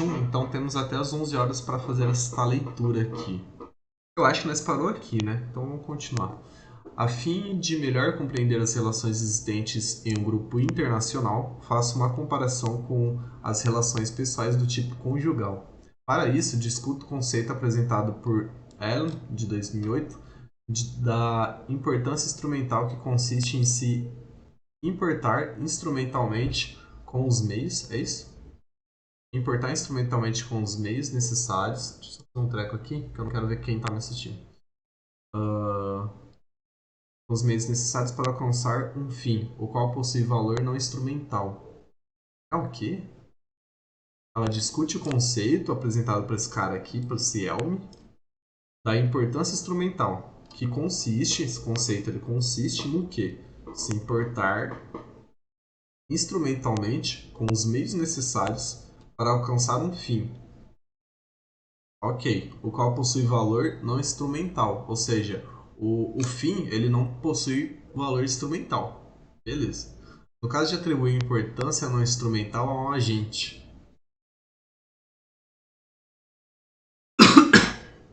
Então temos até as 11 horas para fazer esta leitura aqui. Eu acho que nós parou aqui, né? Então vamos continuar. A fim de melhor compreender as relações existentes em um grupo internacional, faço uma comparação com as relações pessoais do tipo conjugal. Para isso, discuto o conceito apresentado por Allen, de 2008, da importância instrumental, que consiste em se importar instrumentalmente com os meios, é isso? Importar instrumentalmente com os meios necessários. Deixa eu só fazer um treco aqui, que eu não quero ver quem está me assistindo. Os meios necessários para alcançar um fim, o qual possui valor não instrumental. É o quê? Ela discute o conceito apresentado por esse cara aqui, por Cielme, da importância instrumental, que consiste, esse conceito ele consiste no quê? Se importar instrumentalmente com os meios necessários para alcançar um fim. Ok, o qual possui valor não instrumental, ou seja, o fim ele não possui valor instrumental. Beleza. No caso de atribuir importância não instrumental a um agente,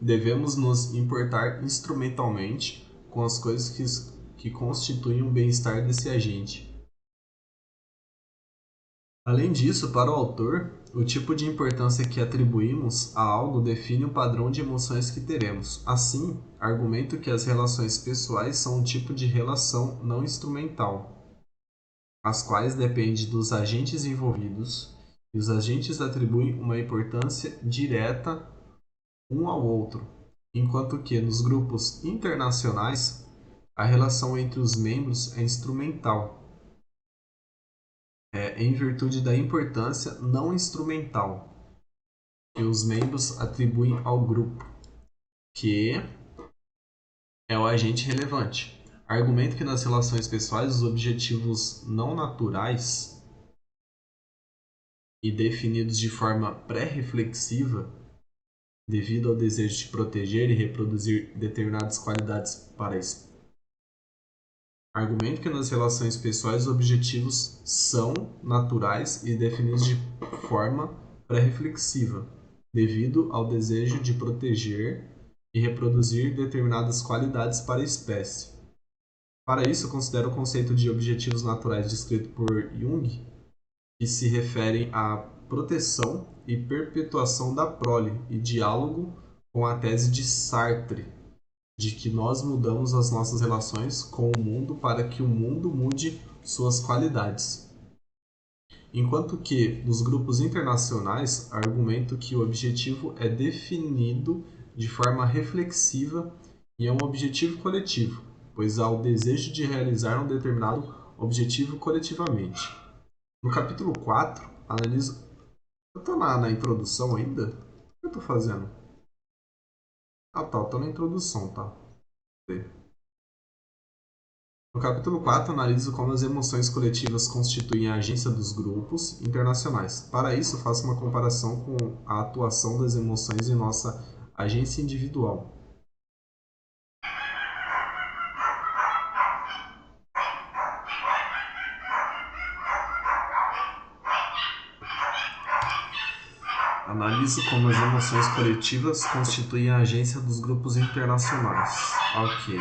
devemos nos importar instrumentalmente com as coisas que constituem o bem-estar desse agente. Além disso, para o autor, o tipo de importância que atribuímos a algo define o padrão de emoções que teremos. Assim, argumento que as relações pessoais são um tipo de relação não instrumental, as quais dependem dos agentes envolvidos, e os agentes atribuem uma importância direta um ao outro, enquanto que nos grupos internacionais a relação entre os membros é instrumental, em virtude da importância não instrumental que os membros atribuem ao grupo, que é o agente relevante. Argumento que nas relações pessoais os objetivos não naturais e definidos de forma pré-reflexiva, devido ao desejo de proteger e reproduzir determinadas qualidades para isso. Argumento que nas relações pessoais os objetivos são naturais e definidos de forma pré-reflexiva, devido ao desejo de proteger e reproduzir determinadas qualidades para a espécie. Para isso, considero o conceito de objetivos naturais descrito por Jung, que se referem à proteção e perpetuação da prole, e diálogo com a tese de Sartre, de que nós mudamos as nossas relações com o mundo para que o mundo mude suas qualidades. Enquanto que, nos grupos internacionais, argumento que o objetivo é definido de forma reflexiva e é um objetivo coletivo, pois há o desejo de realizar um determinado objetivo coletivamente. No capítulo 4, analiso... Eu estou na introdução ainda? O que eu estou fazendo? Ah tá, eu estou na introdução, tá? No capítulo 4, analiso como as emoções coletivas constituem a agência dos grupos internacionais. Para isso, faço uma comparação com a atuação das emoções em nossa agência individual. Analiso como as emoções coletivas constituem a agência dos grupos internacionais. Ok.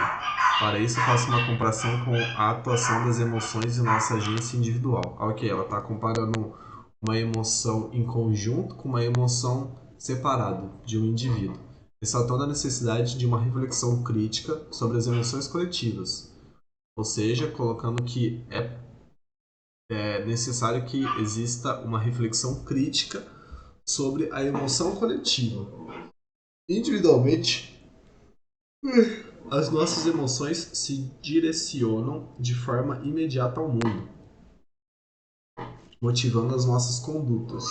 Para isso, faço uma comparação com a atuação das emoções em nossa agência individual. Ok, ela está comparando uma emoção em conjunto com uma emoção separada de um indivíduo, ressaltando a necessidade de uma reflexão crítica sobre as emoções coletivas, ou seja, colocando que é necessário que exista uma reflexão crítica sobre a emoção coletiva. Individualmente, as nossas emoções se direcionam de forma imediata ao mundo, motivando as nossas condutas.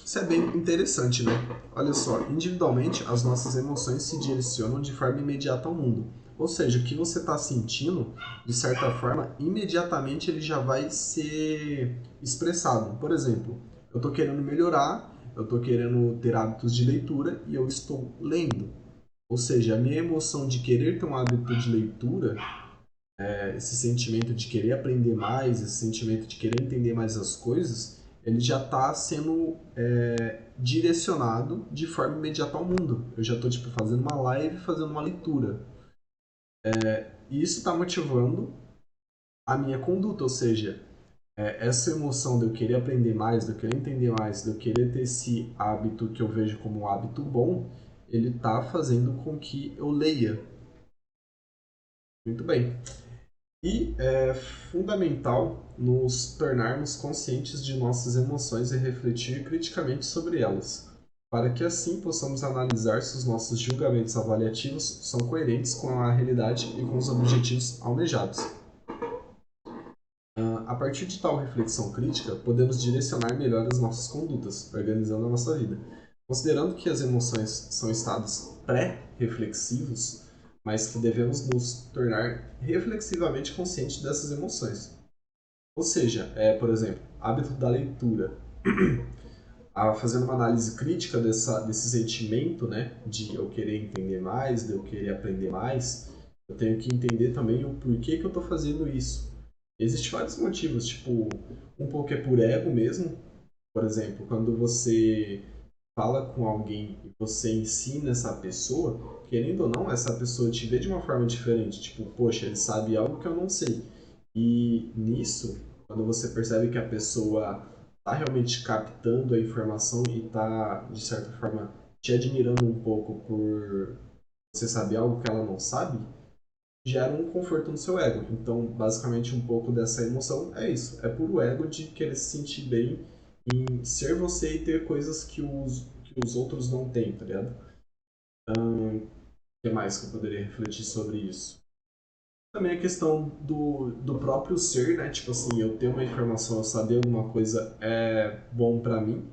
Isso é bem interessante, né? Olha só, individualmente as nossas emoções se direcionam de forma imediata ao mundo. Ou seja, o que você está sentindo, de certa forma, imediatamente ele já vai ser expressado. Por exemplo, eu estou querendo melhorar, eu estou querendo ter hábitos de leitura e eu estou lendo. Ou seja, a minha emoção de querer ter um hábito de leitura esse sentimento de querer aprender mais, esse sentimento de querer entender mais as coisas, ele já está sendo direcionado de forma imediata ao mundo. Eu já estou tipo, fazendo uma live, fazendo uma leitura. E isso está motivando a minha conduta, ou seja, essa emoção de eu querer aprender mais, de eu querer entender mais, de eu querer ter esse hábito que eu vejo como um hábito bom, ele está fazendo com que eu leia. Muito bem. E é fundamental nos tornarmos conscientes de nossas emoções e refletir criticamente sobre elas, para que assim possamos analisar se os nossos julgamentos avaliativos são coerentes com a realidade e com os objetivos almejados. A partir de tal reflexão crítica, podemos direcionar melhor as nossas condutas, organizando a nossa vida. Considerando que as emoções são estados pré-reflexivos, mas que devemos nos tornar reflexivamente conscientes dessas emoções. Ou seja, por exemplo, hábito da leitura. Fazendo uma análise crítica desse sentimento, né, de eu querer entender mais, de eu querer aprender mais, eu tenho que entender também o porquê que eu estou fazendo isso. Existem vários motivos, tipo, um pouco é por ego mesmo. Por exemplo, quando você fala com alguém e você ensina essa pessoa, querendo ou não, essa pessoa te vê de uma forma diferente. Tipo, poxa, ele sabe algo que eu não sei. E nisso, quando você percebe que a pessoa está realmente captando a informação e está, de certa forma, te admirando um pouco por você saber algo que ela não sabe, gera um conforto no seu ego. Então, basicamente, um pouco dessa emoção é isso. É puro ego de querer se sentir bem em ser você e ter coisas que os outros não têm, tá ligado? O que mais que eu poderia refletir sobre isso? Também a questão do próprio ser, né? Tipo assim, eu ter uma informação, eu saber alguma coisa é bom pra mim.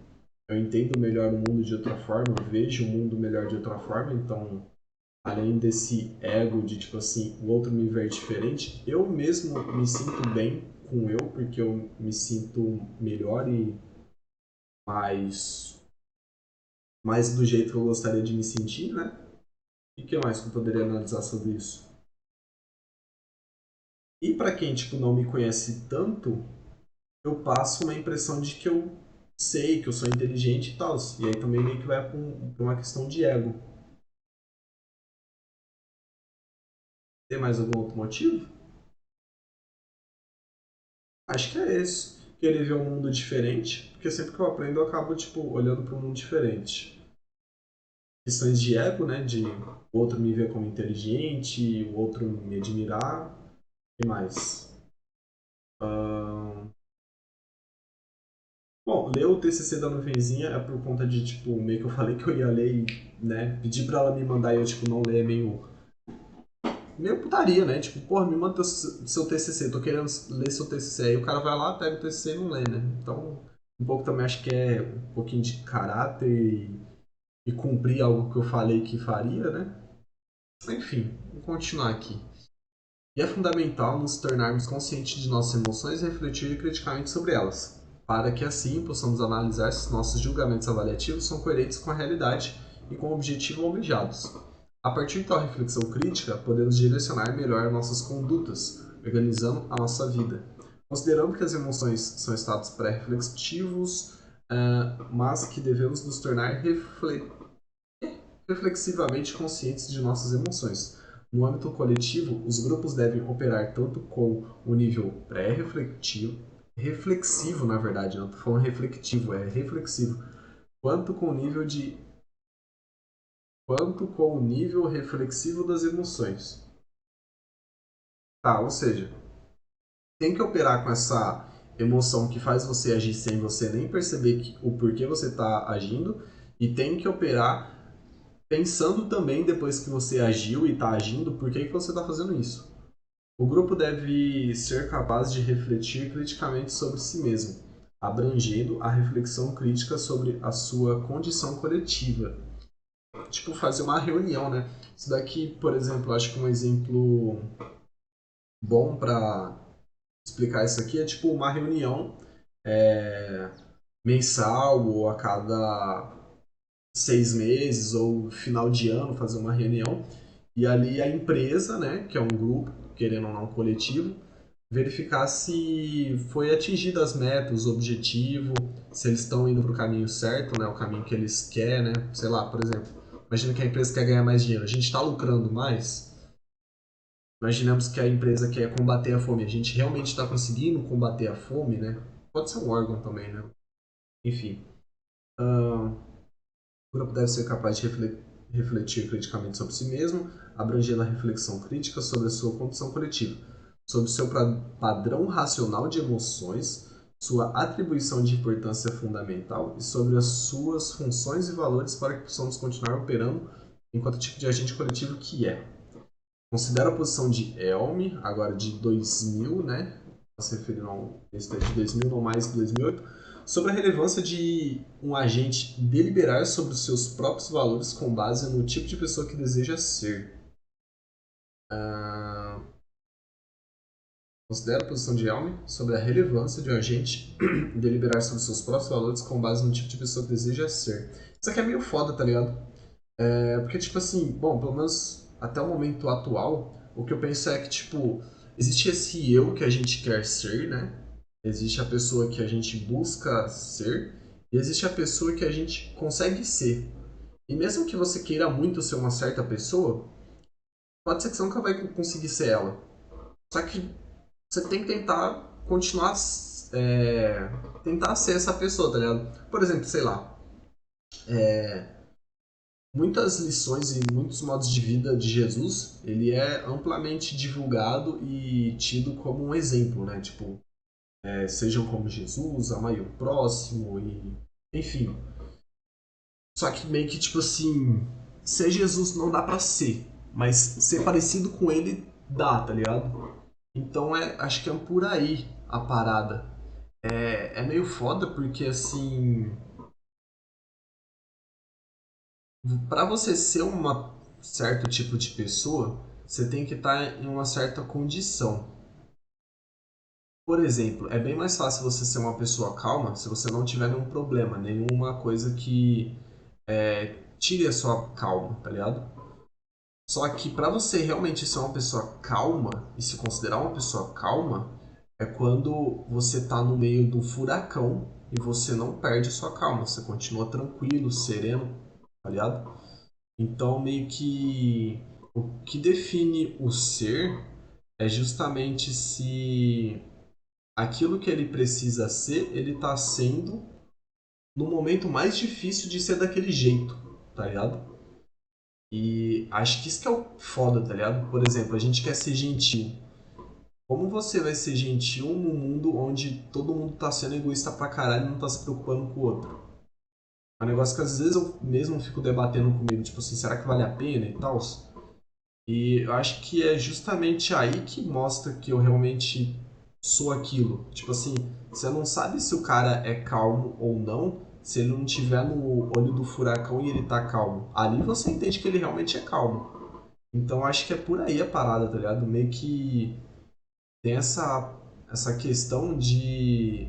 Eu entendo melhor o mundo de outra forma, eu vejo o mundo melhor de outra forma, então além desse ego de tipo assim, o outro me ver diferente, eu mesmo me sinto bem com eu, porque eu me sinto melhor e mais, mais do jeito que eu gostaria de me sentir, né? E o que mais que eu poderia analisar sobre isso? E para quem tipo não me conhece tanto, eu passo uma impressão de que eu sei, que eu sou inteligente e tal. E aí também meio que vai para uma questão de ego. Tem mais algum outro motivo? Acho que é esse. Querer ver um mundo diferente, porque sempre que eu aprendo eu acabo tipo olhando para um mundo diferente. Questões de ego, né? De o outro me ver como inteligente, o outro me admirar. E mais? Ahn, Bom, ler o TCC da nuvenzinha é por conta de, tipo, meio que eu falei que eu ia ler e, né, pedir pra ela me mandar e eu, tipo, não ler é meio putaria, né? Tipo, porra, me manda seu TCC, tô querendo ler seu TCC. Aí o cara vai lá, pega o TCC e não lê, né? Então, um pouco também acho que é um pouquinho de caráter e cumprir algo que eu falei que faria, né? Enfim, vamos continuar aqui. E é fundamental nos tornarmos conscientes de nossas emoções e refletir criticamente sobre elas, para que assim possamos analisar se nossos julgamentos avaliativos são coerentes com a realidade e com o objetivo almejados. A partir de tal reflexão crítica, podemos direcionar melhor nossas condutas, organizando a nossa vida. Considerando que as emoções são estados pré-reflexivos, mas que devemos nos tornar reflexivamente conscientes de nossas emoções. No âmbito coletivo, os grupos devem operar tanto com o nível pré-reflexivo, reflexivo, na verdade, não estou falando reflectivo, é reflexivo, quanto com o nível de quanto com o nível reflexivo das emoções. Tá, ou seja, tem que operar com essa emoção que faz você agir sem você nem perceber o porquê você está agindo, e tem que operar pensando também depois que você agiu e está agindo, por que você está fazendo isso. O grupo deve ser capaz de refletir criticamente sobre si mesmo, abrangendo a reflexão crítica sobre a sua condição coletiva. Tipo, fazer uma reunião, né? Isso daqui, por exemplo, acho que um exemplo bom para explicar isso aqui é tipo uma reunião é, mensal ou a cada 6 meses ou final de ano fazer uma reunião e ali a empresa, né, que é um grupo, querendo ou não, coletivo, verificar se foi atingida as metas, o objetivo, se eles estão indo para o caminho certo, né, o caminho que eles querem, né? Sei lá, por exemplo, imagina que a empresa quer ganhar mais dinheiro, a gente está lucrando mais. Imaginamos que a empresa quer combater a fome, a gente realmente está conseguindo combater a fome, né? Pode ser um órgão também, né? Enfim, o grupo deve ser capaz de refletir criticamente sobre si mesmo, abrangendo a reflexão crítica sobre a sua condição coletiva, sobre o seu padrão racional de emoções, sua atribuição de importância fundamental e sobre as suas funções e valores para que possamos continuar operando enquanto tipo de agente coletivo que é. Considera a posição de Elm, agora de 2000, né? Se referindo ao texto de 2000, não mais de 2008, sobre a relevância de um agente deliberar sobre os seus próprios valores com base no tipo de pessoa que deseja ser. Considera a posição de Elm sobre a relevância de um agente deliberar sobre os seus próprios valores com base no tipo de pessoa que deseja ser. Isso aqui é meio foda, tá ligado? Porque, tipo assim, bom, pelo menos até o momento atual, o que eu penso é que, tipo, existe esse eu que a gente quer ser, né? Existe a pessoa que a gente busca ser e existe a pessoa que a gente consegue ser. E mesmo que você queira muito ser uma certa pessoa, pode ser que você nunca vai conseguir ser ela. Só que você tem que tentar continuar, tentar ser essa pessoa, tá ligado? Por exemplo, sei lá, muitas lições e muitos modos de vida de Jesus, ele é amplamente divulgado e tido como um exemplo, né? Tipo, sejam como Jesus, amai o próximo e... Enfim. Só que meio que, tipo assim, ser Jesus não dá pra ser, mas ser parecido com ele dá, tá ligado? Então acho que é por aí a parada. É meio foda porque, assim, para você ser um certo tipo de pessoa, você tem que estar em uma certa condição. Por exemplo, é bem mais fácil você ser uma pessoa calma se você não tiver nenhum problema, nenhuma coisa que tire a sua calma, tá ligado? Só que para você realmente ser uma pessoa calma e se considerar uma pessoa calma, é quando você tá no meio do furacão e você não perde sua calma, você continua tranquilo, sereno, tá ligado? Então, meio que o que define o ser é justamente se aquilo que ele precisa ser, ele tá sendo no momento mais difícil de ser daquele jeito, tá ligado? E acho que isso que é o foda, tá ligado? Por exemplo, a gente quer ser gentil. Como você vai ser gentil num mundo onde todo mundo tá sendo egoísta pra caralho e não tá se preocupando com o outro? É um negócio que às vezes eu mesmo fico debatendo comigo, tipo assim, será que vale a pena e tal? E eu acho que é justamente aí que mostra que eu realmente sou aquilo. Tipo assim, você não sabe se o cara é calmo ou não, se ele não tiver no olho do furacão e ele tá calmo. Ali você entende que ele realmente é calmo. Então acho que é por aí a parada, tá ligado? Meio que tem essa questão de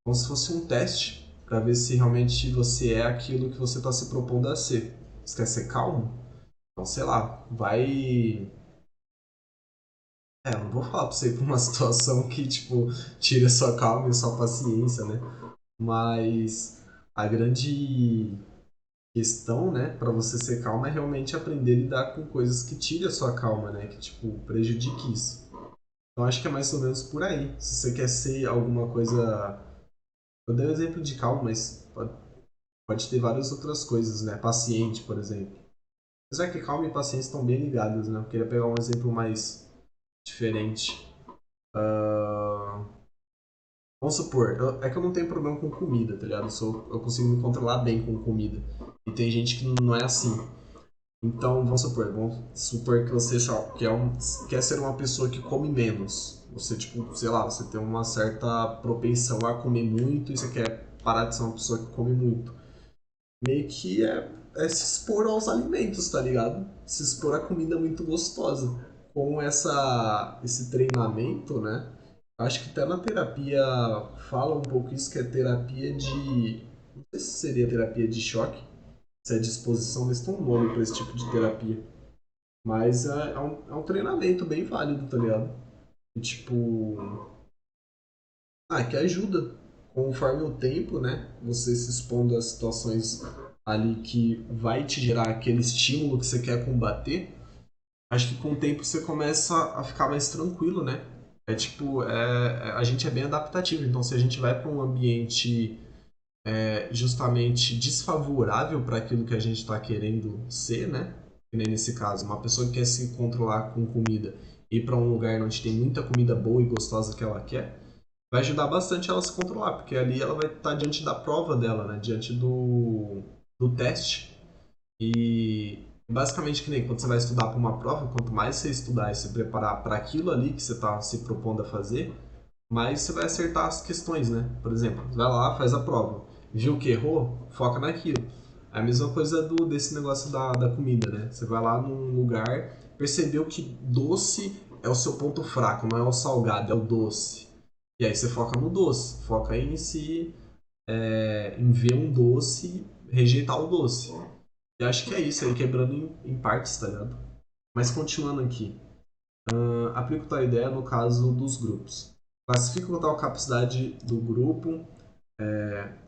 como se fosse um teste pra ver se realmente você é aquilo que você tá se propondo a ser. Você quer ser calmo? Então, sei lá, vai. Não vou falar pra você ir pra uma situação que, tipo, tire a sua calma e a sua paciência, né? Mas a grande questão, né, pra você ser calmo é realmente aprender a lidar com coisas que tirem a sua calma, né? Que, tipo, prejudique isso. Então acho que é mais ou menos por aí. Se você quer ser alguma coisa. Eu dei o exemplo de calma, mas pode ter várias outras coisas, né? Paciente, por exemplo. Apesar que calma e paciência estão bem ligadas, né? Eu queria pegar um exemplo mais diferente. Vamos supor, é que eu não tenho problema com comida, tá ligado? Eu consigo me controlar bem com comida. E tem gente que não é assim. Então, vamos supor que você quer ser uma pessoa que come menos. Você, tipo, sei lá, você tem uma certa propensão a comer muito e você quer parar de ser uma pessoa que come muito. Meio que é se expor aos alimentos, tá ligado? Se expor a comida muito gostosa. Com esse treinamento, né? Acho que até na terapia fala um pouco isso, que é terapia de... Não sei se seria terapia de choque, se é disposição, mas tem um nome para esse tipo de terapia. Mas é um treinamento bem válido, tá ligado? E, tipo, que ajuda. Conforme o tempo, né? Você se expondo a situações ali que vai te gerar aquele estímulo que você quer combater, acho que com o tempo você começa a ficar mais tranquilo, né? É tipo, a gente é bem adaptativo, então se a gente vai para um ambiente justamente desfavorável para aquilo que a gente está querendo ser, né? Que nem nesse caso, uma pessoa que quer se controlar com comida e ir para um lugar onde tem muita comida boa e gostosa que ela quer, vai ajudar bastante ela a se controlar, porque ali ela vai estar diante da prova dela, né? Diante do teste. E basicamente que nem quando você vai estudar para uma prova, quanto mais você estudar e se preparar para aquilo ali que você está se propondo a fazer, mais você vai acertar as questões, né? Por exemplo, vai lá, faz a prova. Viu que errou? Foca naquilo. É a mesma coisa desse negócio da comida, né? Você vai lá num lugar, percebeu que doce é o seu ponto fraco, não é o salgado, é o doce. E aí você foca no doce, foca em si, em ver um doce, rejeitar o doce. E acho que é isso aí, quebrando em partes, tá ligado? Mas continuando aqui. Aplico tal ideia no caso dos grupos. Classifico tal capacidade do grupo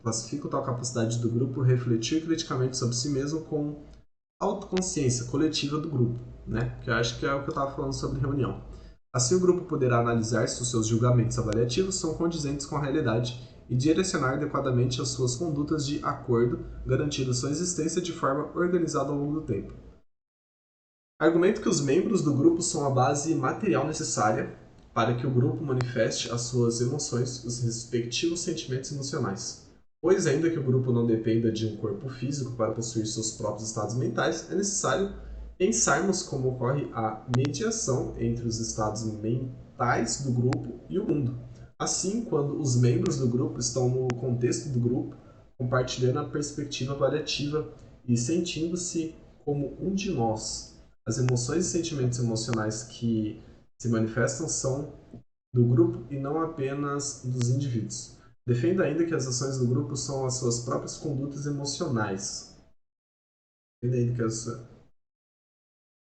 Classifico tal capacidade do grupo refletir criticamente sobre si mesmo com autoconsciência coletiva do grupo, né? Que eu acho que é o que eu estava falando sobre reunião. Assim, o grupo poderá analisar se os seus julgamentos avaliativos são condizentes com a realidade e direcionar adequadamente as suas condutas de acordo, garantindo sua existência de forma organizada ao longo do tempo. Argumento que os membros do grupo são a base material necessária para que o grupo manifeste as suas emoções, os respectivos sentimentos emocionais. Pois, ainda que o grupo não dependa de um corpo físico para possuir seus próprios estados mentais, é necessário pensarmos como ocorre a mediação entre os estados mentais do grupo e o mundo. Assim, quando os membros do grupo estão no contexto do grupo, compartilhando a perspectiva avaliativa e sentindo-se como um de nós, as emoções e sentimentos emocionais que se manifestam são do grupo e não apenas dos indivíduos. Defendo ainda que as ações do grupo são as suas próprias condutas emocionais. Defendo ainda que as...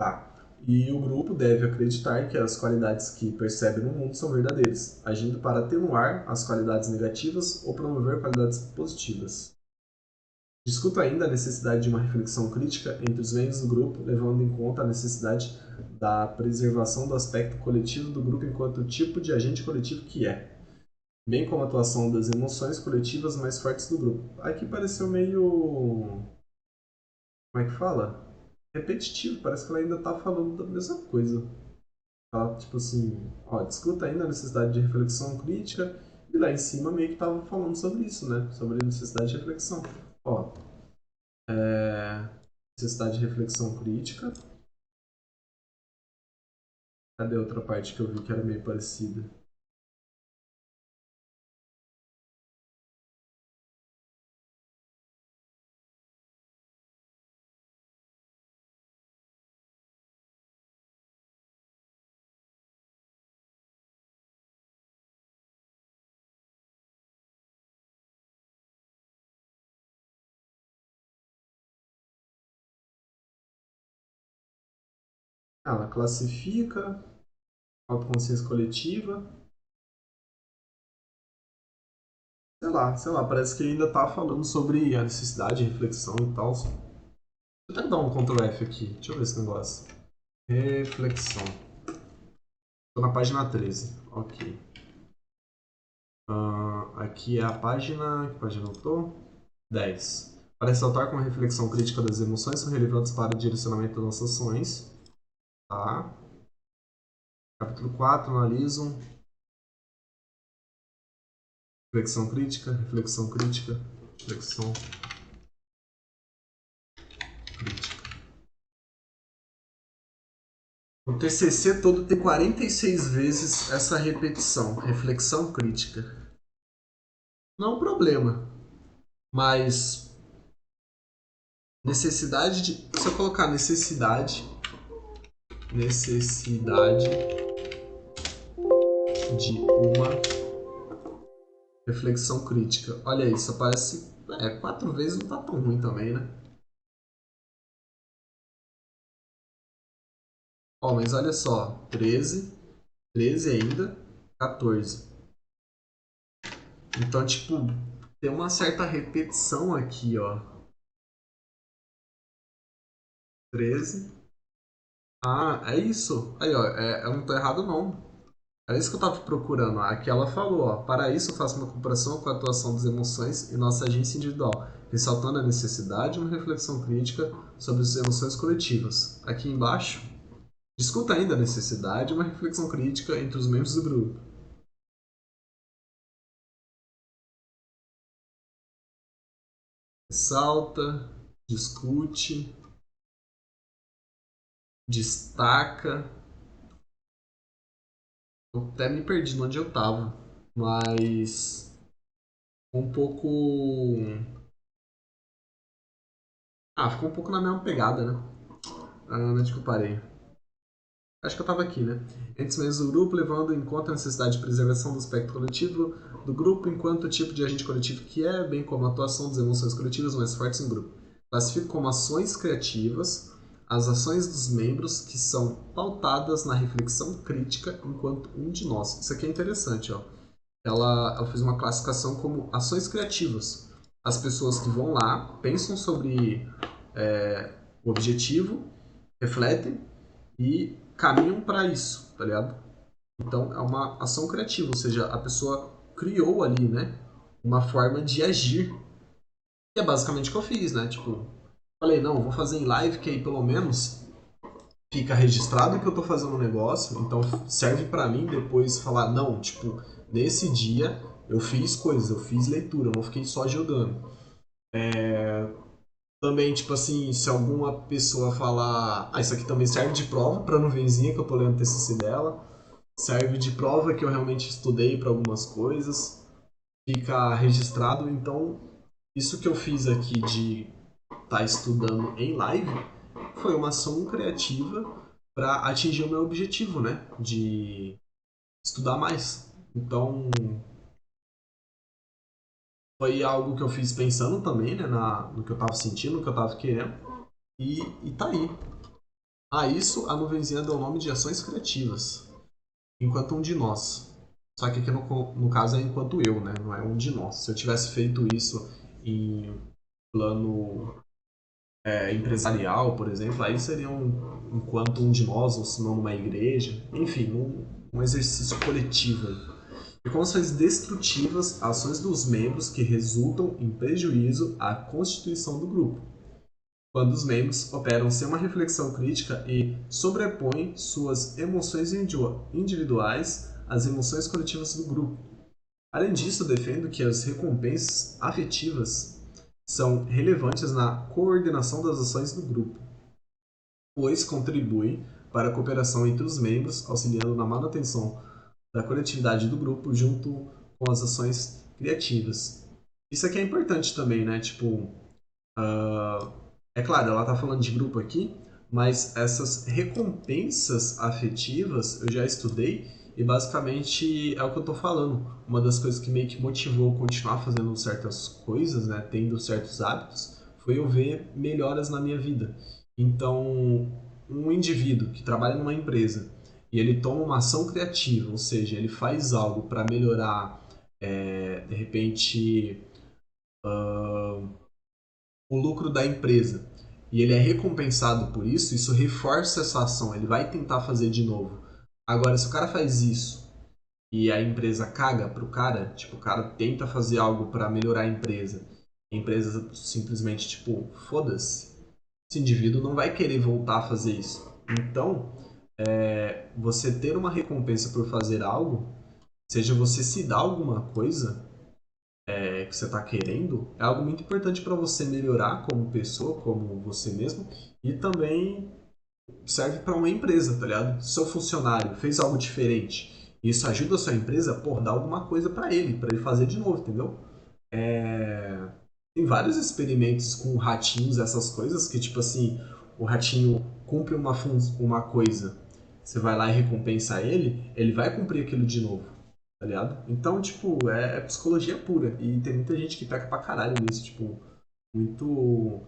Tá. E o grupo deve acreditar que as qualidades que percebe no mundo são verdadeiras, agindo para atenuar as qualidades negativas ou promover qualidades positivas. Discuto ainda a necessidade de uma reflexão crítica entre os membros do grupo, levando em conta a necessidade da preservação do aspecto coletivo do grupo enquanto tipo de agente coletivo que é, bem como a atuação das emoções coletivas mais fortes do grupo. Aqui pareceu meio... como é que fala? Repetitivo, parece que ela ainda está falando da mesma coisa. Tá? Tipo assim, discuta ainda a necessidade de reflexão crítica, e lá em cima meio que estava falando sobre isso, né? Sobre a necessidade de reflexão. Ó, necessidade de reflexão crítica. Cadê a outra parte que eu vi que era meio parecida? Ela classifica autoconsciência coletiva. Sei lá, parece que ainda tá falando sobre a necessidade de reflexão e tal. Deixa eu até dar um Ctrl F aqui. Deixa eu ver esse negócio. Reflexão. Tô na página 13. Ok. Aqui é a página. Que página eu tô? 10. Para ressaltar como a reflexão crítica das emoções são relevantes para o direcionamento das nossas ações. Tá. Capítulo 4, analiso. Reflexão crítica, reflexão crítica, reflexão crítica. O TCC todo tem 46 vezes essa repetição, reflexão crítica. Não é um problema, mas necessidade de... Se eu colocar necessidade de uma reflexão crítica. Olha isso, aparece 4 vezes, não tá tão ruim também, né? Ó, mas olha só, 13, 13 ainda, 14. Então, tipo, tem uma certa repetição aqui, ó. 13. Ah, é isso. Aí, ó, eu não tô errado, não. É isso que eu tava procurando. Aqui ela falou, ó. Para isso, faço uma comparação com a atuação das emoções e nossa agência individual, ressaltando a necessidade de uma reflexão crítica sobre as emoções coletivas. Aqui embaixo, discuta ainda a necessidade de uma reflexão crítica entre os membros do grupo. Ressalta, discute, destaca. Eu até me perdi onde eu tava, mas um pouco. Ah, ficou um pouco na mesma pegada, né? Onde que eu parei? Acho que eu estava aqui, né? Entre os membros do grupo, levando em conta a necessidade de preservação do aspecto coletivo do grupo enquanto tipo de agente coletivo que é, bem como a atuação das emoções coletivas mais fortes no grupo. Classifico como ações criativas as ações dos membros que são pautadas na reflexão crítica enquanto um de nós. Isso aqui é interessante, ó. Ela fez uma classificação como ações criativas. As pessoas que vão lá, pensam sobre o objetivo, refletem e caminham para isso, tá ligado? Então é uma ação criativa, ou seja, a pessoa criou ali, né, uma forma de agir. E é basicamente o que eu fiz, né? Tipo, falei, não, vou fazer em live que aí pelo menos fica registrado que eu tô fazendo um negócio, então serve para mim depois falar, não, tipo, nesse dia eu fiz coisas, eu fiz leitura, eu não fiquei só jogando. Também, tipo assim, se alguma pessoa falar, isso aqui também serve de prova pra nuvenzinha que eu tô lendo o TCC dela, serve de prova que eu realmente estudei para algumas coisas, fica registrado. Então, isso que eu fiz aqui de estar estudando em live foi uma ação criativa para atingir o meu objetivo, né? De estudar mais. Então, foi algo que eu fiz pensando também, né? No que eu tava sentindo, no que eu tava querendo. E tá aí. A isso, a nuvenzinha deu o nome de ações criativas. Enquanto um de nós. Só que aqui no caso é enquanto eu, né? Não é um de nós. Se eu tivesse feito isso em plano empresarial, por exemplo, aí seria enquanto um de nós, ou se não numa igreja. Enfim, um exercício coletivo. E com ações destrutivas, ações dos membros que resultam em prejuízo à constituição do grupo. Quando os membros operam sem uma reflexão crítica e sobrepõem suas emoções individuais às emoções coletivas do grupo. Além disso, defendo que as recompensas afetivas são relevantes na coordenação das ações do grupo, pois contribuem para a cooperação entre os membros, auxiliando na manutenção da coletividade do grupo junto com as ações criativas. Isso aqui é importante também, né? Tipo, é claro, ela está falando de grupo aqui, mas essas recompensas afetivas eu já estudei e basicamente é o que eu estou falando. Uma das coisas que meio que motivou a continuar fazendo certas coisas, né, tendo certos hábitos, foi eu ver melhoras na minha vida. Então, um indivíduo que trabalha numa empresa e ele toma uma ação criativa, ou seja, ele faz algo para melhorar, de repente, o lucro da empresa e ele é recompensado por isso, isso reforça essa ação, ele vai tentar fazer de novo. Agora, se o cara faz isso e a empresa caga pro cara, tipo, o cara tenta fazer algo para melhorar a empresa simplesmente, tipo, foda-se, esse indivíduo não vai querer voltar a fazer isso. Então, você ter uma recompensa por fazer algo, seja você se dar alguma coisa, que você está querendo é algo muito importante para você melhorar como pessoa, como você mesmo, e também serve para uma empresa, tá ligado? Seu funcionário fez algo diferente, e isso ajuda a sua empresa, pô, dá alguma coisa para ele fazer de novo, entendeu? Tem vários experimentos com ratinhos, essas coisas, que tipo assim, o ratinho cumpre uma coisa, você vai lá e recompensa ele, ele vai cumprir aquilo de novo, tá ligado? Então, tipo, é psicologia pura. E tem muita gente que peca pra caralho nisso, tipo, muito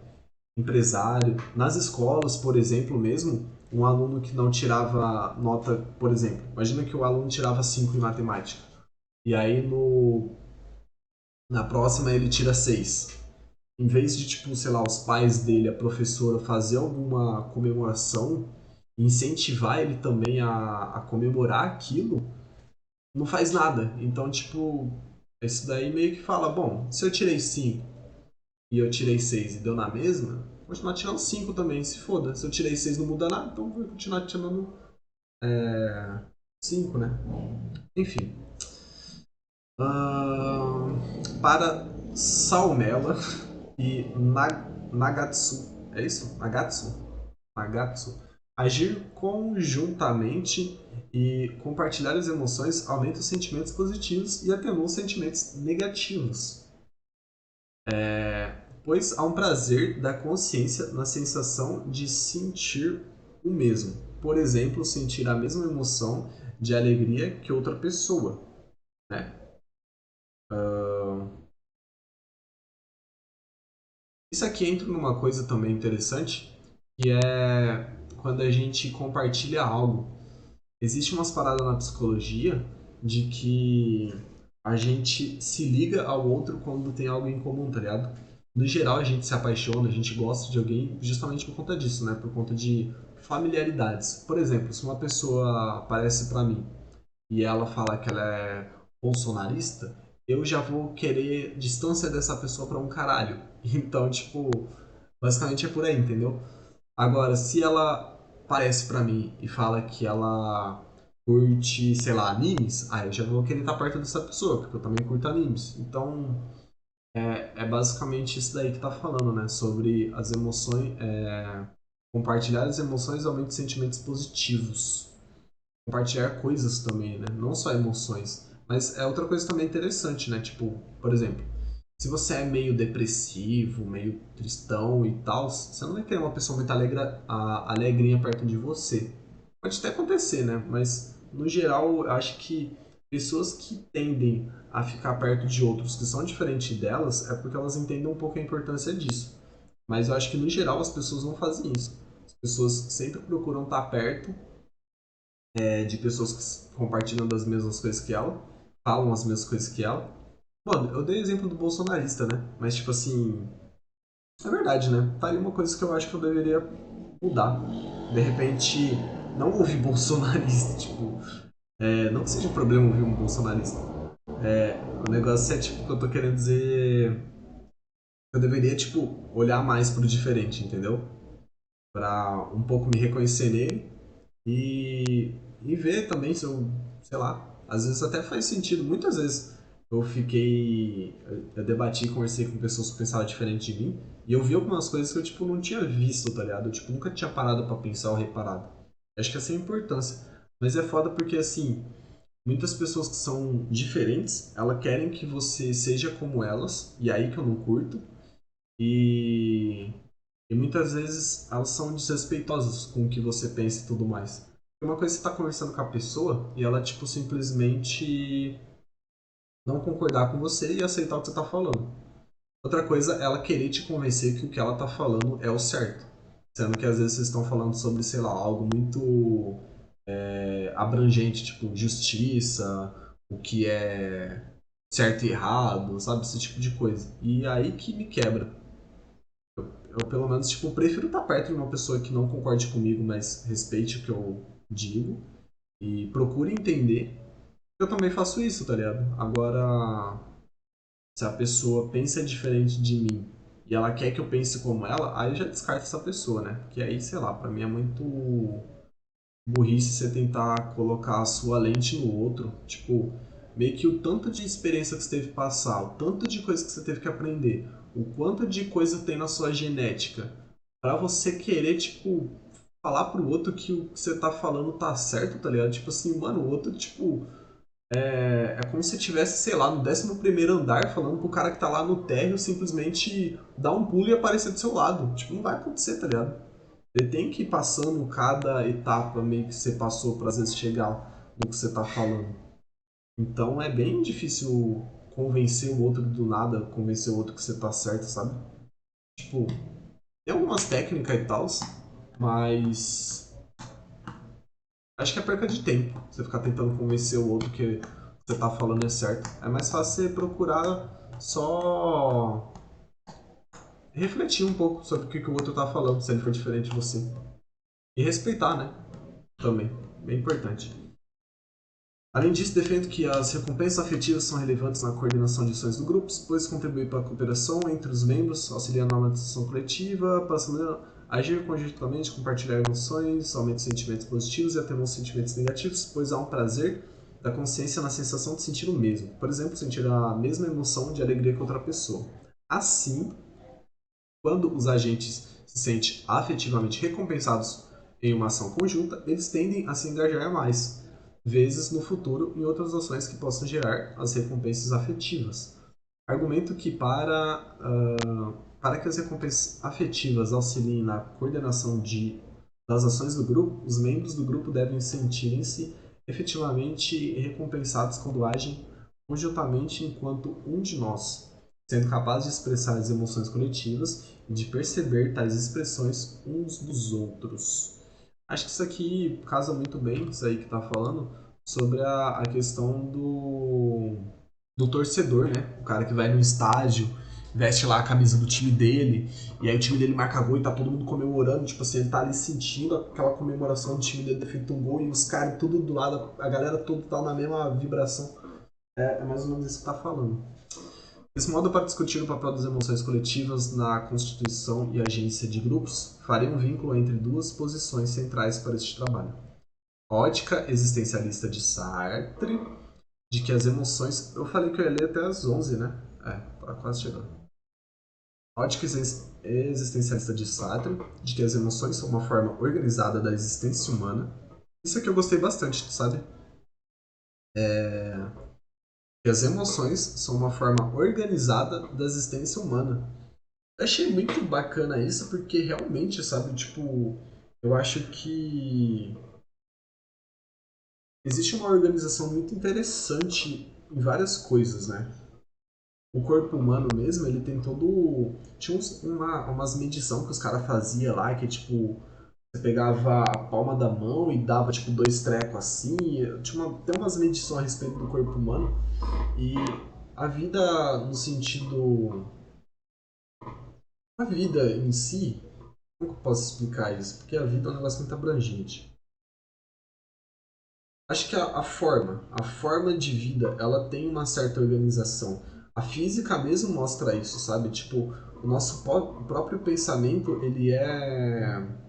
empresário. Nas escolas, por exemplo, mesmo, um aluno que não tirava nota, por exemplo, imagina que o aluno tirava 5 em matemática, e aí na próxima ele tira 6. Em vez de, tipo, sei lá, os pais dele, a professora, fazer alguma comemoração, incentivar ele também a comemorar aquilo, não faz nada. Então, tipo, isso daí meio que fala, bom, se eu tirei 5 e eu tirei 6 e deu na mesma, vou continuar tirando 5 também, se foda. Se eu tirei 6 não muda nada, então vou continuar tirando 5, né? Enfim. Para Salmela e Nagatsu. É isso? Nagatsu. Agir conjuntamente e compartilhar as emoções aumenta os sentimentos positivos e atenua os sentimentos negativos. Pois há um prazer da consciência na sensação de sentir o mesmo. Por exemplo, sentir a mesma emoção de alegria que outra pessoa, né? Isso aqui entra numa coisa também interessante, que é quando a gente compartilha algo. Existe umas paradas na psicologia de que a gente se liga ao outro quando tem algo em comum, tá ligado? No geral, a gente se apaixona, a gente gosta de alguém justamente por conta disso, né? Por conta de familiaridades. Por exemplo, se uma pessoa aparece pra mim e ela fala que ela é bolsonarista, eu já vou querer distância dessa pessoa pra um caralho. Então, tipo, basicamente é por aí, entendeu? Agora, se ela aparece pra mim e fala que ela curte, sei lá, animes, aí eu já vou querer estar perto dessa pessoa, porque eu também curto animes. Então, é basicamente isso daí que tá falando, né? Sobre as emoções, compartilhar as emoções aumenta os sentimentos positivos. Compartilhar coisas também, né? Não só emoções. Mas é outra coisa também interessante, né? Tipo, por exemplo, se você é meio depressivo, meio tristão e tal, você não vai querer uma pessoa muito alegrinha perto de você. Pode até acontecer, né? Mas, no geral, eu acho que pessoas que tendem a ficar perto de outros que são diferentes delas é porque elas entendem um pouco a importância disso. Mas eu acho que, no geral, as pessoas não fazem isso. As pessoas sempre procuram estar perto de pessoas que compartilham das mesmas coisas que ela, falam as mesmas coisas que ela. Mano, eu dei exemplo do bolsonarista, né? Mas, tipo assim, é verdade, né? Tá aí uma coisa que eu acho que eu deveria mudar. De repente, não ouvir bolsonarista, tipo, não que seja um problema ouvir um bolsonarista. O negócio é, tipo, que eu tô querendo dizer. Eu deveria, tipo, olhar mais pro diferente, entendeu? Pra um pouco me reconhecer nele e ver também se eu, sei lá, às vezes até faz sentido. Muitas vezes eu debati e conversei com pessoas que pensavam diferente de mim e eu vi algumas coisas que eu, tipo, não tinha visto, tá ligado? Eu, tipo, nunca tinha parado pra pensar ou reparado. Acho que essa é a importância. Mas é foda porque, assim, muitas pessoas que são diferentes, elas querem que você seja como elas, e aí que eu não curto. E e muitas vezes elas são desrespeitosas com o que você pensa e tudo mais. Uma coisa é você tá conversando com a pessoa e ela, tipo, simplesmente não concordar com você e aceitar o que você tá falando. Outra coisa é ela querer te convencer que o que ela tá falando é o certo. Sendo que às vezes vocês estão falando sobre, sei lá, algo muito abrangente, tipo justiça, o que é certo e errado, sabe? Esse tipo de coisa. E aí que me quebra. Eu, pelo menos, tipo, prefiro estar perto de uma pessoa que não concorde comigo, mas respeite o que eu digo e procure entender. Eu também faço isso, tá ligado? Agora, se a pessoa pensa diferente de mim e ela quer que eu pense como ela, aí eu já descarto essa pessoa, né? Porque aí, sei lá, pra mim é muito burrice você tentar colocar a sua lente no outro. Tipo, meio que o tanto de experiência que você teve que passar, o tanto de coisa que você teve que aprender, o quanto de coisa tem na sua genética, pra você querer, tipo, falar pro outro que o que você tá falando tá certo, tá ligado? Tipo assim, mano, o outro, tipo, é como se estivesse, sei lá, no 11º andar falando pro cara que tá lá no térreo simplesmente dar um pulo e aparecer do seu lado. Tipo, não vai acontecer, tá ligado? Ele tem que ir passando cada etapa meio que você passou para às vezes chegar no que você tá falando. Então é bem difícil convencer o outro do nada, convencer o outro que você tá certo, sabe? Tipo, tem algumas técnicas e tal, mas Acho que é perca de tempo, você ficar tentando convencer o outro que você tá falando é certo. É mais fácil você procurar só refletir um pouco sobre o que o outro tá falando, se ele for diferente de você. E respeitar, né? Também. Bem importante. Além disso, defendo que as recompensas afetivas são relevantes na coordenação de ações do grupo, pois contribuem para a cooperação entre os membros, auxiliando na manutenção coletiva, passando a agir conjuntamente, compartilhar emoções, aumenta os sentimentos positivos e atenua os sentimentos negativos, pois há um prazer da consciência na sensação de sentir o mesmo. Por exemplo, sentir a mesma emoção de alegria que outra pessoa. Assim, quando os agentes se sentem afetivamente recompensados em uma ação conjunta, eles tendem a se engajar mais vezes no futuro em outras ações que possam gerar as recompensas afetivas. Argumento que para que as recompensas afetivas auxiliem na coordenação das ações do grupo, os membros do grupo devem sentirem-se efetivamente recompensados quando agem conjuntamente enquanto um de nós, sendo capaz de expressar as emoções coletivas e de perceber tais expressões uns dos outros. Acho que isso aqui casa muito bem, isso aí que tá falando, sobre a questão do torcedor, né? O cara que vai no estádio, veste lá a camisa do time dele, e aí o time dele marca gol e tá todo mundo comemorando, tipo assim, ele tá ali sentindo aquela comemoração do time dele ter feito um gol e os caras tudo do lado, a galera toda tá na mesma vibração. É mais ou menos isso que tá falando. Desse modo, para discutir o papel das emoções coletivas na constituição e agência de grupos, farei um vínculo entre duas posições centrais para este trabalho. A ótica existencialista de Sartre, de que as emoções... Eu falei que eu ia ler até as 11, né? Tá quase chegando. A ótica existencialista de Sartre, de que as emoções são uma forma organizada da existência humana. Isso aqui eu gostei bastante, sabe? Que as emoções são uma forma organizada da existência humana. Eu achei muito bacana isso, porque realmente, sabe, tipo, eu acho que existe uma organização muito interessante em várias coisas, né? O corpo humano mesmo, ele tem todo... Tinha umas medições que os caras faziam lá, que tipo, você pegava a palma da mão e dava tipo dois trecos assim. Tem umas medições a respeito do corpo humano. E a vida no sentido... A vida em si, como que eu posso explicar isso? Porque a vida é um negócio muito abrangente. Acho que a forma de vida, ela tem uma certa organização. A física mesmo mostra isso, sabe? Tipo, o nosso próprio pensamento, ele é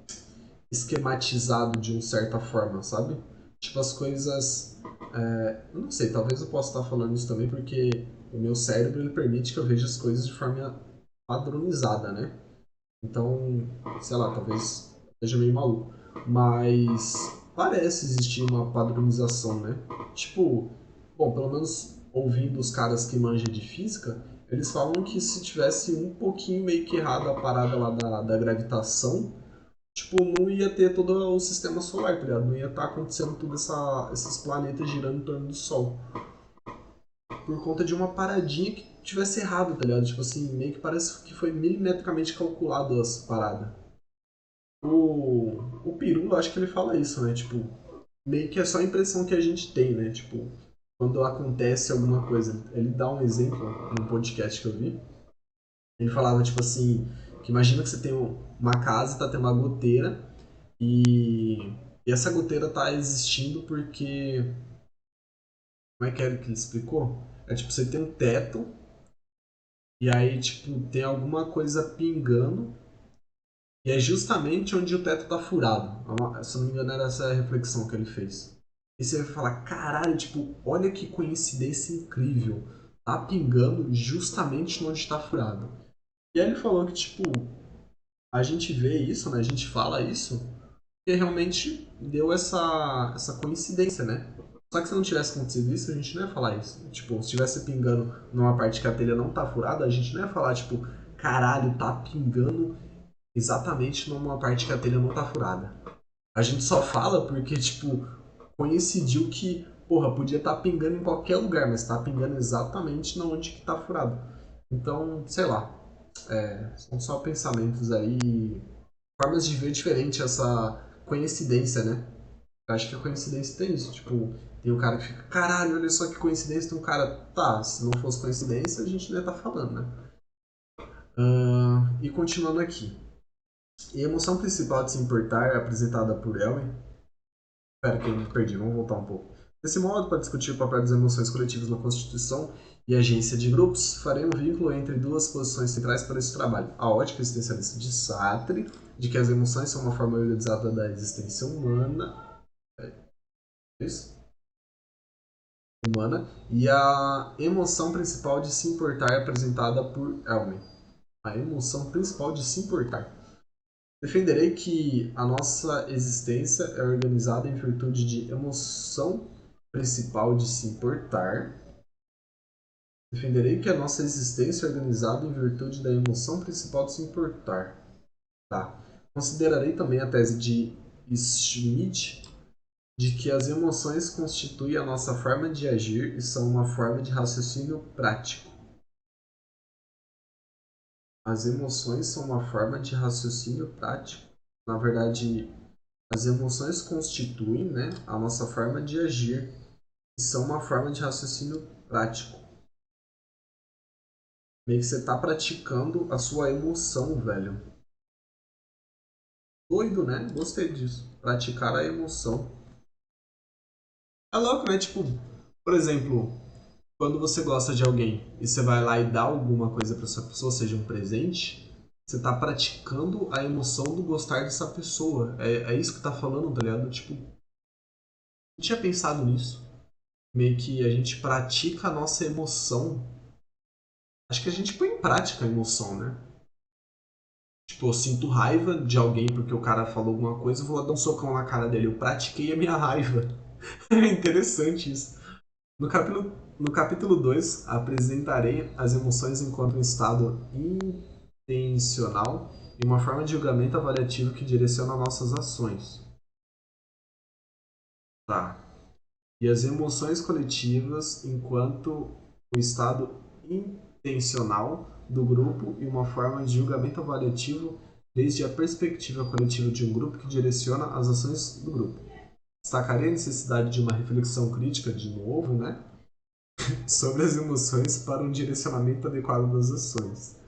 esquematizado de uma certa forma, sabe? Tipo, as coisas... eu não sei, talvez eu possa estar falando isso também porque o meu cérebro, ele permite que eu veja as coisas de forma padronizada, né? Então, sei lá, talvez seja meio maluco. Mas parece existir uma padronização, né? Tipo, bom, pelo menos ouvindo os caras que manjam de física, eles falam que se tivesse um pouquinho meio que errado a parada lá da gravitação, tipo, não ia ter todo o sistema solar, tá ligado? Não ia estar acontecendo tudo esses planetas girando em torno do Sol. Por conta de uma paradinha que tivesse errado, tá ligado? Tipo assim, meio que parece que foi milimetricamente calculado as paradas. O Pirula, acho que ele fala isso, né? Tipo, meio que é só a impressão que a gente tem, né? Tipo, quando acontece alguma coisa. Ele dá um exemplo num podcast que eu vi. Ele falava, tipo assim, que imagina que você tem uma casa e tá tendo uma goteira e essa goteira tá existindo porque... Como é que ele explicou? É tipo, você tem um teto e aí, tipo, tem alguma coisa pingando e é justamente onde o teto tá furado. Se não me engano, era essa a reflexão que ele fez. E você vai falar, caralho, tipo, olha que coincidência incrível. Tá pingando justamente onde tá furado. E aí ele falou que, tipo, a gente vê isso, né? A gente fala isso, porque realmente deu essa coincidência, né? Só que se não tivesse acontecido isso, a gente não ia falar isso. Tipo, se estivesse pingando numa parte que a telha não tá furada, a gente não ia falar, tipo, caralho, tá pingando exatamente numa parte que a telha não tá furada. A gente só fala porque, tipo, coincidiu que, porra, podia estar pingando em qualquer lugar, mas tá pingando exatamente na onde que tá furado. Então, sei lá, são só pensamentos aí, formas de ver diferente essa coincidência, né? Eu acho que a coincidência tem isso. Tipo, tem um cara que fica, caralho, olha só que coincidência. Tem um cara, tá, se não fosse coincidência, a gente não ia estar falando, né? E continuando aqui. E a emoção principal de se importar é apresentada por Elwin. Espera que eu me perdi, vamos voltar um pouco. Desse modo, para discutir o papel das emoções coletivas na constituição e agência de grupos, farei um vínculo entre duas posições centrais para esse trabalho. A ótica existencialista de Sartre, de que as emoções são uma forma organizada da existência humana. Isso? Humana. E a emoção principal de se importar é apresentada por Elmer. A emoção principal de se importar. Defenderei que a nossa existência é organizada em virtude de emoção principal de se importar. Defenderei que a nossa existência é organizada em virtude da emoção principal de se importar. Tá. Considerarei também a tese de Schmidt de que as emoções constituem a nossa forma de agir e são uma forma de raciocínio prático. As emoções são uma forma de raciocínio prático. Na verdade, as emoções constituem, né, a nossa forma de agir e são uma forma de raciocínio prático. Meio que você está praticando a sua emoção, velho. Doido, né? Gostei disso. Praticar a emoção. É louco, né? Tipo, por exemplo, quando você gosta de alguém e você vai lá e dá alguma coisa para essa pessoa, seja um presente, você tá praticando a emoção do gostar dessa pessoa. É isso que tá falando, tá ligado? Tipo, não tinha pensado nisso. Meio que a gente pratica a nossa emoção. Acho que a gente põe em prática a emoção, né? Tipo, eu sinto raiva de alguém porque o cara falou alguma coisa, eu vou lá dar um socão na cara dele. Eu pratiquei a minha raiva. É interessante isso. No capítulo 2, apresentarei as emoções enquanto um estado intencional e uma forma de julgamento avaliativo que direciona nossas ações. Tá. E as emoções coletivas enquanto o estado intencional do grupo e uma forma de julgamento avaliativo desde a perspectiva coletiva de um grupo que direciona as ações do grupo. Destacarei a necessidade de uma reflexão crítica, de novo, né, sobre as emoções para um direcionamento adequado das ações.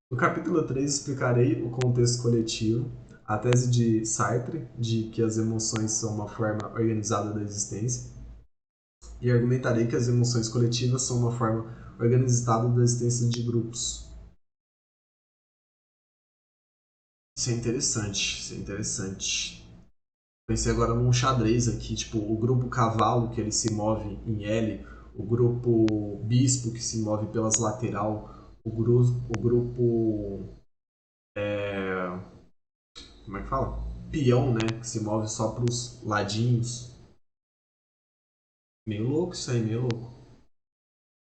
No capítulo 3 explicarei o contexto coletivo, a tese de Sartre de que as emoções são uma forma organizada da existência, e argumentarei que as emoções coletivas são uma forma organizada da existência de grupos. Isso é interessante, isso é interessante. Pensei agora num xadrez aqui, tipo o grupo cavalo que ele se move em L, o grupo bispo que se move pelas lateral, o grupo como é que fala? Peão, né, que se move só pros ladinhos. Meio louco isso aí, meio louco.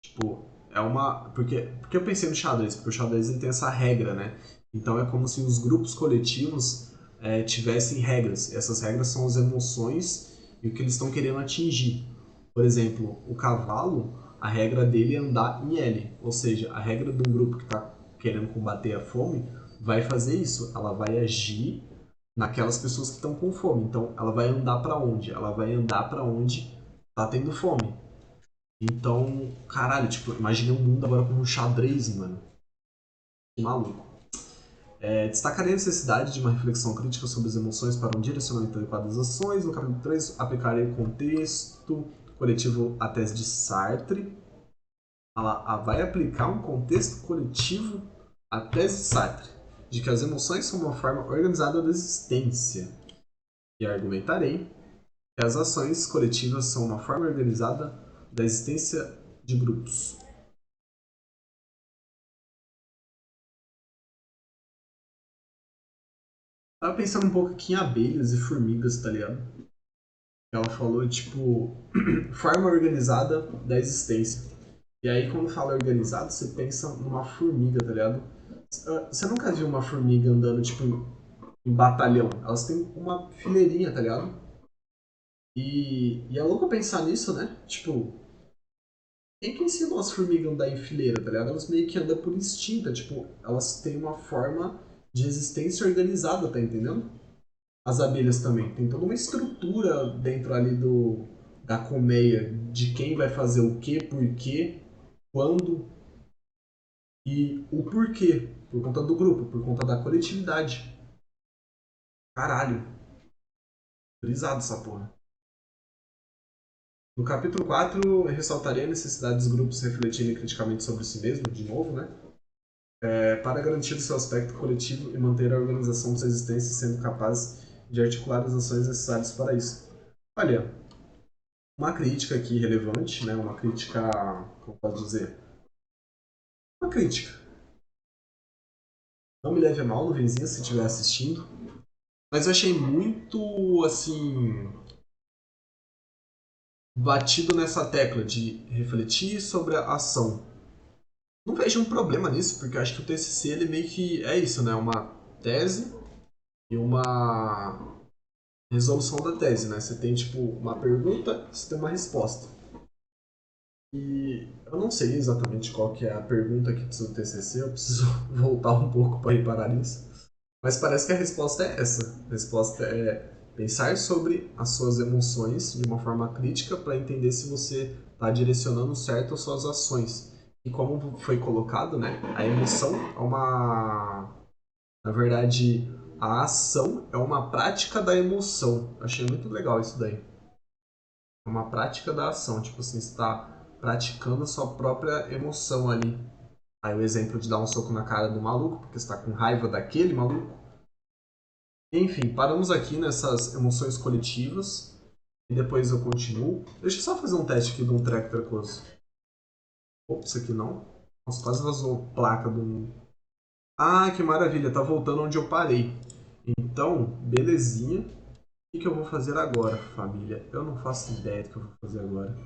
Tipo, é uma. Porque eu pensei no xadrez, porque o xadrez ele tem essa regra, né? Então é como se os grupos coletivos tivessem regras. Essas regras são as emoções e o que eles estão querendo atingir. Por exemplo, o cavalo, a regra dele é andar em L. Ou seja, a regra de um grupo que está querendo combater a fome vai fazer isso. Ela vai agir naquelas pessoas que estão com fome. Então, ela vai andar para onde? Ela vai andar para onde tá tendo fome. Então, caralho, tipo, imaginei um mundo agora como um xadrez, mano. Que maluco. Destacarei a necessidade de uma reflexão crítica sobre as emoções para um direcionamento adequado das ações. No capítulo 3, aplicarei o contexto coletivo à tese de Sartre. Ela vai aplicar um contexto coletivo à tese de Sartre, de que as emoções são uma forma organizada da existência. E argumentarei que as ações coletivas são uma forma organizada da existência de grupos. Tava pensando um pouco aqui em abelhas e formigas, tá ligado? Ela falou, tipo, forma organizada da existência. E aí, quando fala organizado, você pensa numa formiga, tá ligado? Você nunca viu uma formiga andando, tipo, em batalhão? Elas têm uma fileirinha, tá ligado? E é louco pensar nisso, né? Tipo, quem que ensinou as formigas a andar em fileira, tá ligado? Elas meio que andam por instinto, tipo, elas têm uma forma de existência organizada, tá entendendo? As abelhas também. Tem toda uma estrutura dentro ali da colmeia de quem vai fazer o quê, por quê, quando e o porquê. Por conta do grupo, por conta da coletividade. Caralho. Brisado essa porra. No capítulo 4, eu ressaltaria a necessidade dos grupos refletirem criticamente sobre si mesmo, de novo, né? Para garantir o seu aspecto coletivo e manter a organização de sua existência, sendo capazes de articular as ações necessárias para isso. Olha, uma crítica aqui relevante, né? Uma crítica, como posso dizer? Uma crítica. Não me leve a mal, Nuvenzinha, se estiver assistindo. Mas eu achei muito, assim, batido nessa tecla de refletir sobre a ação. Não vejo um problema nisso, porque eu acho que o TCC ele meio que é isso, né? Uma tese e uma resolução da tese, né? Você tem tipo uma pergunta, você tem uma resposta. E eu não sei exatamente qual que é a pergunta aqui do seu TCC, eu preciso voltar um pouco para reparar nisso. Mas parece que a resposta é essa. A resposta é pensar sobre as suas emoções de uma forma crítica para entender se você está direcionando certo as suas ações. E como foi colocado, né? A emoção é uma... Na verdade, a ação é uma prática da emoção. Achei muito legal isso daí. É uma prática da ação. Tipo assim, você está praticando a sua própria emoção ali. Aí o exemplo de dar um soco na cara do maluco, porque você está com raiva daquele maluco. Enfim, paramos aqui nessas emoções coletivas. E depois eu continuo. Deixa eu só fazer um teste aqui de um treco trecoso. Opa, isso aqui não. Nossa, quase vazou placa do... Ah, que maravilha, tá voltando onde eu parei. Então, belezinha. O que eu vou fazer agora, família? Eu não faço ideia do que eu vou fazer agora.